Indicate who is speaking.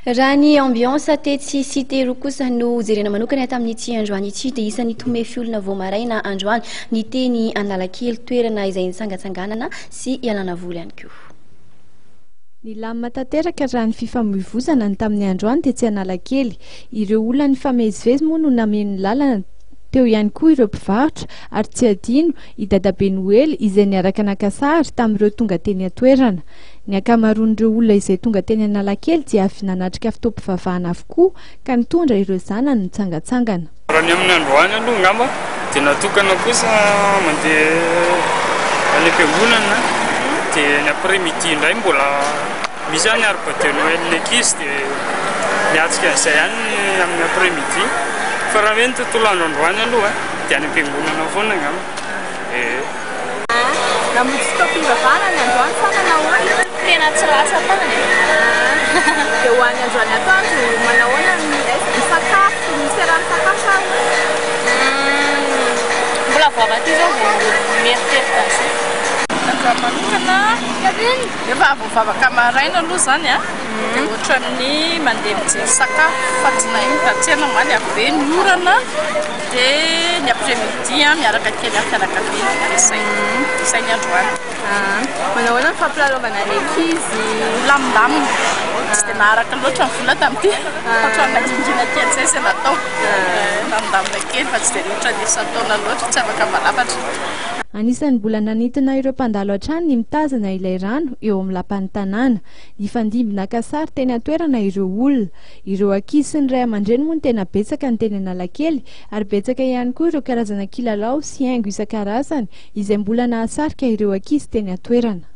Speaker 1: raha ny ambiance tetsy cité ro kosa no jerena manokana tamin'ity androany ity dia isan'ny tome fiolona vao maraina androany ny teny Analakely toerana izay nitsangatsanganana sy ialana voly ihany koa.
Speaker 2: Ny lamina tanteraka raha ny fifamoivoizana ny tamin'ny androany tetsy Analakely, ireo olona nifamezivezy moa no nameno lalana teo ihany koa ireo mpivarotra ary tsy adino i Dada Benuel izay niaraka nakasary tamin'ireo tonga teny atoerana. Ny akamaroan'ireo olona izay tonga teny Analakely dia avy nanatrika fitaoam-pivavahana avokoa ka nitondra ireo zanany nitsangatsangana.
Speaker 3: Raha ny amin'ny androany aloha ngamba dia natokana kosa mandeha any am-piangonana dia ny après-midi indray mbola misy any arba de Noël l'Église dia miatsika an'izay ihany amin'ny après-midi. Fa raha hoe ny tontolo androandroany aloha dia any am-piangonana foana ngamba.
Speaker 4: Namonjy fitaoam-pivavahana ny androany fa nanahoana? Tena tsy rasa foana. Dia ho any androany atoandro manahoana ny sakafo, ny seran-sakafo? Mbola vavaka izao vao mieritreritana izay. Androany manokana efa vavaka maraina aloha zany dia ohatran'ny mandeha mijery sakafo fa tsy nahitan-tsena maly avy be ny orana dia ny après-midi miaraka kely amin'ny fianakaviana izay ny androany. Manahoana ny fampilalaovana ny ankizy? Milamindamina tsy dia naharaka loatra ny vola tamin'ity ohatran'ny majinjina kely izay izay natao milamindamina kely fa tsy dia loatra ny isan-taona loatra tsy afaka malafatra.
Speaker 2: Anisan'ny mbola nanintona ireo mpandalo hatrany ny mitazana ilay rano eo amin'ny lapan'ny tanàna. Nifandimby nakasary teny atoerana ireo olona. Ireo ankizy sy ny ray aman-dreny moa ny tena betsaka ny teny Analakely ary betsaka ihany koa ireo karazana kilalao sy haingo isan-karazany izay mbola nahasarika ireo ankizy teny atoerana.